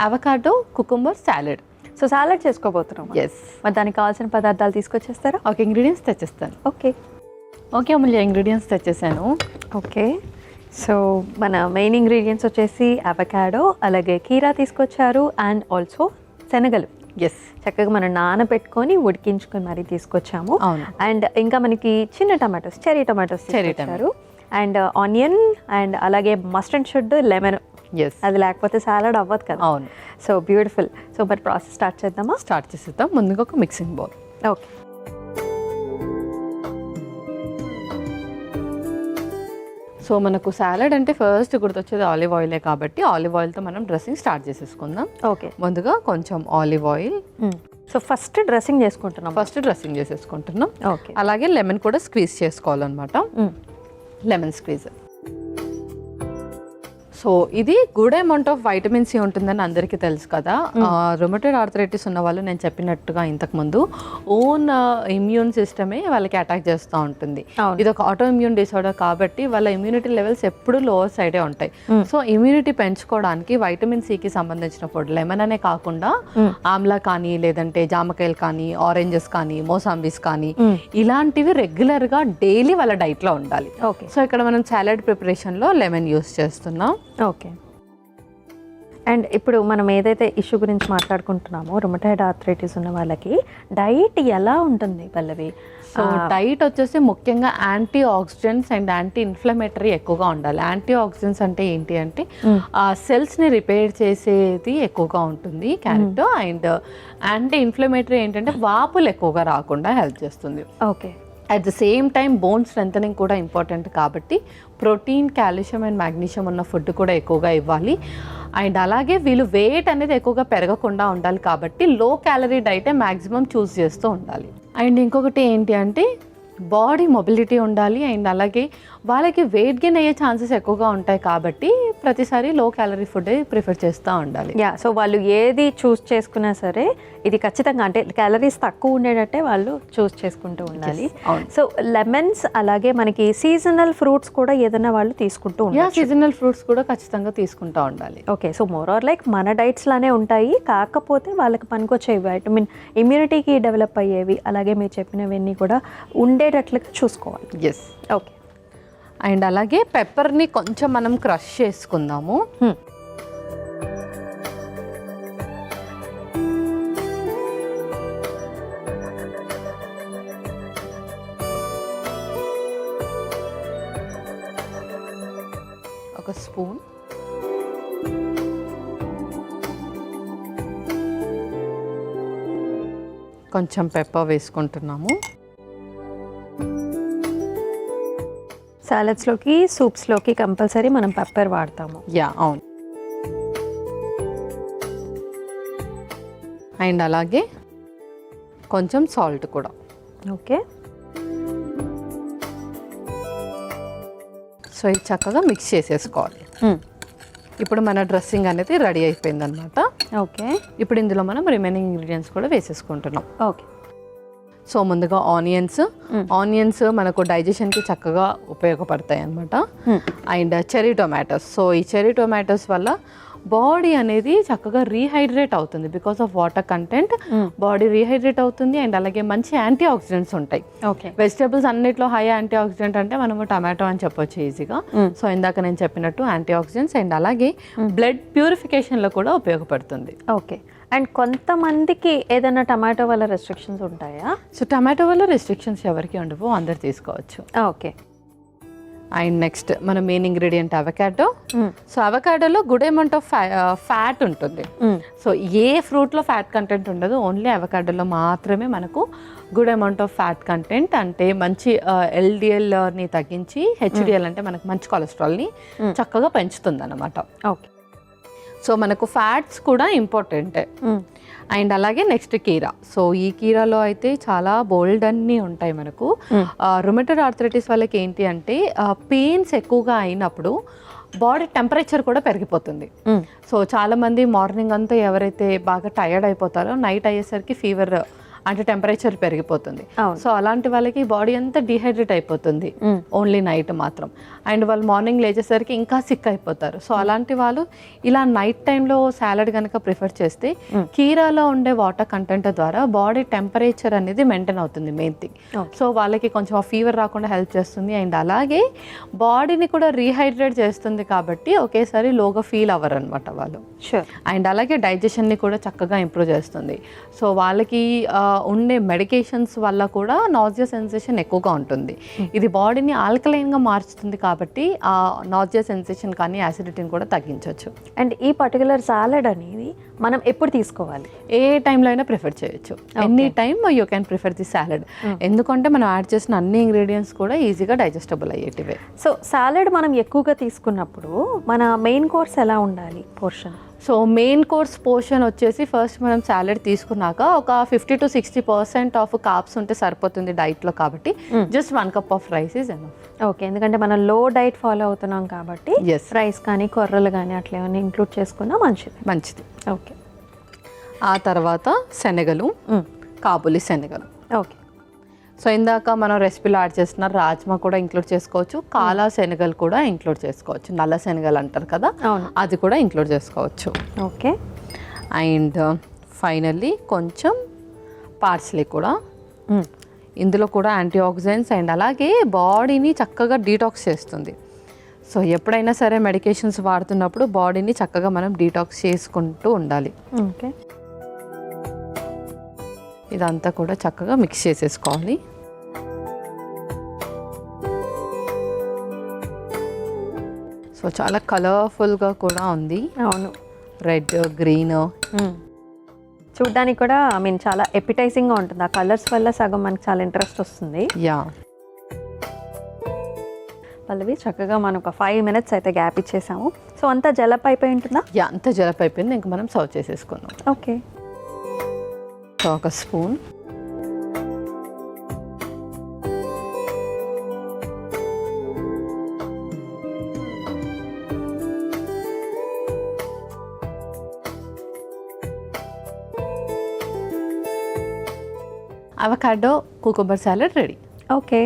Avocado cucumber salad. So salad చేసుకోబోతున్నాం. Yes. మరి దానికి కావాల్సిన పదార్థాలు తీసుకొచ్చేస్తారా? ఓకే, ఇంగ్రీడియంట్స్ తెచ్చేస్తాను. ఓకే ఓకే అమూల్య, ఇంగ్రీడియంట్స్ తెచ్చేసాను. ఓకే, సో మన మెయిన్ ఇంగ్రీడియంట్స్ వచ్చేసి అవకాడో, అలాగే కీరా తీసుకొచ్చారు, అండ్ ఆల్సో శనగలు. ఎస్, చక్కగా మనం నానబెట్టుకొని ఉడికించుకొని మరీ తీసుకొచ్చాము. అవును. అండ్ ఇంకా మనకి చిన్న టమాటోస్, చెరీ టమాటోస్ తీసుకొచ్చారు, అండ్ ఆనియన్, అండ్ అలాగే must and should lemon. Yes, అది లేకపోతే సాలడ్ అవ్వదు కదా. అవును. So beautiful. సో మరి ప్రాసెస్ స్టార్ట్ చేద్దామా? స్టార్ట్ చేసేద్దాం. ముందుగా ఒక మిక్సింగ్ బౌల్. ఓకే. సో మనకు సాలడ్ అంటే ఫస్ట్ గుర్తొచ్చేది ఆలివ్ ఆయిలే కాబట్టి ఆలివ్ ఆయిల్తో మనం డ్రెస్సింగ్ స్టార్ట్ చేసేసుకుందాం. ఓకే, ముందుగా కొంచెం olive oil. So first dressing చేసుకుంటున్నాం. ఫస్ట్ డ్రెస్సింగ్ చేసేసుకుంటున్నాం. ఓకే. అలాగే లెమన్ కూడా స్క్వీజ్ చేసుకోవాలన్నమాట. Lemon squeeze. సో ఇది good amount of vitamin C ఉంటుందని అందరికీ తెలుసు కదా. రొమటైడ్ ఆర్థరైటిస్ ఉన్న వాళ్ళు నేను చెప్పినట్టుగా ఇంతకుముందు ఓన్ ఇమ్యూన్ సిస్టమే వాళ్ళకి అటాక్ చేస్తూ ఉంటుంది. ఇది ఒక ఆటో ఇమ్యూన్ డిసార్డర్ కాబట్టి వాళ్ళ ఇమ్యూనిటీ లెవెల్స్ ఎప్పుడు లోవర్ సైడే ఉంటాయి. సో ఇమ్యూనిటీ పెంచుకోవడానికి వైటమిన్ సికి సంబంధించిన ఫుడ్ లెమన్ అనే కాకుండా ఆమ్లా కానీ, లేదంటే జామకాయలు కానీ, ఆరెంజెస్ కానీ, మోసాంబీస్ కానీ, ఇలాంటివి రెగ్యులర్గా డైలీ వాళ్ళ డైట్లో ఉండాలి. ఓకే. సో ఇక్కడ మనం సాలడ్ ప్రిపరేషన్లో లెమన్ యూస్ చేస్తున్నాం. ఓకే. అండ్ ఇప్పుడు మనం ఏదైతే ఇష్యూ గురించి మాట్లాడుకుంటున్నామో రొమటైడ్ ఆర్థరైటిస్ ఉన్న వాళ్ళకి డైట్ ఎలా ఉంటుంది పల్లవి? సో డైట్ వచ్చేసి ముఖ్యంగా antioxidants and anti inflammatory ఎక్కువగా ఉండాలి. యాంటీ ఆక్సిడెంట్స్ అంటే ఏంటి అంటే సెల్స్ని రిపేర్ చేసేది ఎక్కువగా ఉంటుంది క్యారెట్. అండ్ యాంటీ ఇన్ఫ్లమేటరీ ఏంటంటే వాపులు ఎక్కువగా రాకుండా హెల్ప్ చేస్తుంది. Okay. At the same time bone strengthening కూడా ఇంపార్టెంట్ కాబట్టి ప్రోటీన్, కాల్షియం అండ్ మ్యాగ్నీషియం ఉన్న ఫుడ్ కూడా ఎక్కువగా ఇవ్వాలి. అండ్ అలాగే వీళ్ళు వెయిట్ అనేది ఎక్కువగా పెరగకుండా ఉండాలి కాబట్టి లో క్యాలరీ డైటే మ్యాక్సిమం చూస్ చేస్తూ ఉండాలి. అండ్ ఇంకొకటి ఏంటి అంటే బాడీ మొబిలిటీ ఉండాలి. అండ్ అలాగే వాళ్ళకి వెయిట్ గెయిన్ అయ్యే ఛాన్సెస్ ఎక్కువగా ఉంటాయి కాబట్టి ప్రతిసారి లో క్యాలరీ ఫుడ్ ప్రిఫర్ చేస్తూ ఉండాలి. యా, సో వాళ్ళు ఏది చూస్ చేసుకున్నా సరే ఇది ఖచ్చితంగా అంటే క్యాలరీస్ తక్కువ ఉండేటట్టే వాళ్ళు చూస్ చేసుకుంటూ ఉండాలి. సో లెమన్స్, అలాగే మనకి సీజనల్ ఫ్రూట్స్ కూడా ఏదైనా వాళ్ళు తీసుకుంటూ ఉండాలి. సీజనల్ ఫ్రూట్స్ కూడా ఖచ్చితంగా తీసుకుంటూ ఉండాలి. Okay. So more or like మన డైట్స్ లానే ఉంటాయి, కాకపోతే వాళ్ళకి పనికొచ్చేవి వైటమిన్ ఇమ్యూనిటీకి డెవలప్ అయ్యేవి అలాగే మీరు చెప్పినవన్నీ కూడా ఉండేటట్లుగా చూసుకోవాలి. ఎస్. ఓకే. అండ్ అలాగే పెప్పర్ని కొంచెం మనం క్రష్ చేసుకుందాము. ఒక స్పూన్. కొంచెం పెప్పర్ వేసుకుంటున్నాము. సాలడ్స్లోకి, సూప్స్లోకి కంపల్సరీ మనం పెప్పర్ వాడతాము. యా, అవును. అండ్ అలాగే కొంచెం సాల్ట్ కూడా. ఓకే. సో ఇది చక్కగా మిక్స్ చేసేసుకోవాలి. ఇప్పుడు మన డ్రెస్సింగ్ అనేది రెడీ అయిపోయింది అనమాట. ఓకే. ఇప్పుడు ఇందులో మనం రిమైనింగ్ ఇంగ్రీడియంట్స్ కూడా వేసేసుకుంటున్నాం. ఓకే. సో ముందుగా ఆనియన్స్ మనకు డైజెషన్కి చక్కగా ఉపయోగపడతాయి అన్నమాట. And cherry tomatoes. సో ఈ చెరీ టొమాటోస్ వల్ల బాడీ అనేది చక్కగా రీహైడ్రేట్ అవుతుంది. Because of water content body rehydrate అవుతుంది. అండ్ అలాగే మంచి యాంటీ ఆక్సిడెంట్స్ ఉంటాయి. ఓకే. వెజిటేబుల్స్ అన్నిట్లో హై యాంటీ ఆక్సిడెంట్ అంటే మనము టమాటో అని చెప్పొచ్చు ఈజీగా. సో ఇందాక నేను చెప్పినట్టు యాంటీ ఆక్సిడెంట్స్ అండ్ అలాగే బ్లడ్ ప్యూరిఫికేషన్లో కూడా ఉపయోగపడుతుంది. ఓకే. అండ్ కొంతమందికి ఏదైనా టమాటో వల్ల రెస్ట్రిక్షన్స్ ఉంటాయా? సో టమాటో వల్ల రెస్ట్రిక్షన్స్ ఎవరికి ఉండవు, అందరు తీసుకోవచ్చు. ఓకే. అండ్ నెక్స్ట్ మన మెయిన్ ఇంగ్రీడియంట్ అవకాడో. సో అవకాడోలో గుడ్ అమౌంట్ ఆఫ్ ఫ్యాట్ ఉంటుంది. సో ఏ ఫ్రూట్లో ఫ్యాట్ కంటెంట్ ఉండదు, ఓన్లీ అవకాడోలో మాత్రమే మనకు good amount of fat content. అంటే మంచి ఎల్డిఎల్ని తగ్గించి హెచ్డిఎల్ అంటే మనకు మంచి కొలెస్ట్రాల్ని చక్కగా పెంచుతుంది అన్నమాట. ఓకే. సో మనకు ఫ్యాట్స్ కూడా ఇంపార్టెంటే. అండ్ అలాగే నెక్స్ట్ కీరా. సో ఈ కీరాలో అయితే చాలా బోల్డ్ అన్నీ ఉంటాయి మనకు. రొమటైడ్ ఆర్థరైటిస్ వాళ్ళకి ఏంటి అంటే పెయిన్స్ ఎక్కువగా అయినప్పుడు బాడీ టెంపరేచర్ కూడా పెరిగిపోతుంది. సో చాలామంది మార్నింగ్ అంతా ఎవరైతే బాగా టైర్డ్ అయిపోతారో నైట్ అయ్యేసరికి ఫీవర్ అంటే టెంపరేచర్ పెరిగిపోతుంది. సో అలాంటి వాళ్ళకి బాడీ అంతా డిహైడ్రేట్ అయిపోతుంది ఓన్లీ నైట్ మాత్రం. అండ్ వాళ్ళు మార్నింగ్ లేచేసరికి ఇంకా సిక్ అయిపోతారు. సో అలాంటి వాళ్ళు ఇలా నైట్ టైంలో సాలడ్ కనుక ప్రిఫర్ చేస్తే కీరాలో ఉండే వాటర్ కంటెంట్ ద్వారా బాడీ టెంపరేచర్ అనేది మెయింటైన్ అవుతుంది మెయిన్ థింగ్. సో వాళ్ళకి కొంచెం ఆ ఫీవర్ రాకుండా హెల్ప్ చేస్తుంది. అండ్ అలాగే బాడీని కూడా రీహైడ్రేట్ చేస్తుంది కాబట్టి ఒకేసారి లోగా ఫీల్ అవ్వరు అనమాట వాళ్ళు. అండ్ అలాగే డైజెషన్ని కూడా చక్కగా ఇంప్రూవ్ చేస్తుంది. సో వాళ్ళకి ఉండే మెడికేషన్స్ వల్ల కూడా నాజియా సెన్సేషన్ ఎక్కువగా ఉంటుంది. ఇది బాడీని ఆల్కలైన్గా మార్చుతుంది కాబట్టి ఆ నాజియా సెన్సేషన్ కానీ యాసిడిటీని కూడా తగ్గించవచ్చు. అండ్ ఈ పర్టికులర్ సాలడ్ అనేది మనం ఎప్పుడు తీసుకోవాలి? ఏ టైంలో అయినా ప్రిఫర్ చేయొచ్చు. Any time you can prefer the salad. ఎందుకంటే మనం యాడ్ చేసిన అన్ని ఇంగ్రీడియంట్స్ కూడా ఈజీగా డైజెస్టబుల్ అయ్యేటివే. సో సాలడ్ మనం ఎక్కువగా తీసుకున్నప్పుడు మన మెయిన్ కోర్స్ ఎలా ఉండాలి portion? So main course portion వచ్చేసి ఫస్ట్ మనం సాలడ్ తీసుకున్నాక ఒక 50 to 60% ఆఫ్ కార్బ్స్ ఉంటే సరిపోతుంది డైట్లో. కాబట్టి just 1 cup of rice is enough. Okay, ఎందుకంటే మనం లో డైట్ ఫాలో అవుతున్నాం కాబట్టి రైస్ కానీ కొర్రలు కానీ అట్లా ఏమైనా ఇంక్లూడ్ చేసుకున్నా మంచిది. ఓకే, ఆ తర్వాత శనగలు, కాబూలి శనగలు. ఓకే, సో ఇందాక మనం రెసిపీలో యాడ్ చేస్తున్న రాజ్మా కూడా ఇంక్లూడ్ చేసుకోవచ్చు, కాలా శనగలు కూడా ఇంక్లూడ్ చేసుకోవచ్చు, నల్ల శనగలు అంటారు కదా, అది కూడా ఇంక్లూడ్ చేసుకోవచ్చు. ఓకే, అండ్ ఫైనల్లీ కొంచెం పార్స్లీ కూడా. ఇందులో కూడా యాంటీ ఆక్సిడెంట్స్ అండ్ అలాగే బాడీని చక్కగా డీటాక్స్ చేస్తుంది. సో ఎప్పుడైనా సరే మెడికేషన్స్ వాడుతున్నప్పుడు బాడీని చక్కగా మనం డీటాక్స్ చేసుకుంటూ ఉండాలి. ఓకే, ఇదంతా కూడా చక్కగా మిక్స్ చేసేసుకోవాలి. సో చాలా కలర్ఫుల్గా కూడా ఉంది. అవును, రెడ్, గ్రీన్. చూడ్డానికి కూడా చాలా ఎపిటైజింగ్గా ఉంటుంది. ఆ కలర్స్ వల్ల సగం మనకి చాలా ఇంట్రెస్ట్ వస్తుంది. యా, పల్లవి చక్కగా మనం ఒక 5 minutes అయితే గ్యాప్ ఇచ్చేసాము. సో అంతా జలప్ అయిపోయి ఉంటుందా? యా, అంతా జలప్ అయిపోయింది. ఇంకా మనం సర్వ్ చేసేసుకుందాం. ఓకే, సో ఒక spoon, avocado cucumber salad ready. Okay,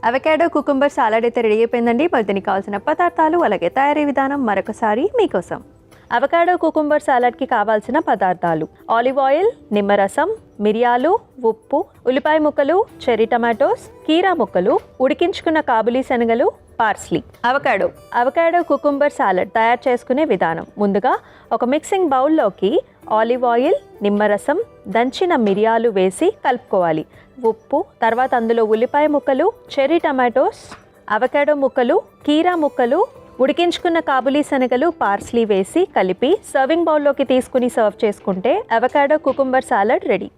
avocado cucumber salad అయితే రెడీ అయిపోయిందండి. మరి దీనికి కావాల్సిన పదార్థాలు అలాగే తయారీ విధానం మరొకసారి మీకోసం. అవకాడో కుకుంబర్ సాలడ్కి కావాల్సిన పదార్థాలు: ఆలివ్ ఆయిల్, నిమ్మరసం, మిరియాలు, ఉప్పు, ఉల్లిపాయ ముక్కలు, చెర్రీ టమాటోస్, కీరా ముక్కలు, ఉడికించుకున్న కాబూలీ శనగలు, పార్స్లీ. అవకాడో కుకుంబర్ సాలడ్ తయారు చేసుకునే విధానం: ముందుగా ఒక మిక్సింగ్ బౌల్లోకి ఆలివ్ ఆయిల్, నిమ్మరసం, దంచిన మిరియాలు వేసి కలుపుకోవాలి. ఉప్పు, తర్వాత అందులో ఉల్లిపాయ ముక్కలు, చెర్రీ టమాటోస్, అవకాడో ముక్కలు, కీరా ముక్కలు, ఉడికించుకున్న కాబూలీ శనగలు, పార్స్లీ వేసి కలిపి సర్వింగ్ బౌల్లోకి తీసుకుని సర్వ్ చేసుకుంటే అవకాడో కుకుంబర్ సాలడ్ రెడీ.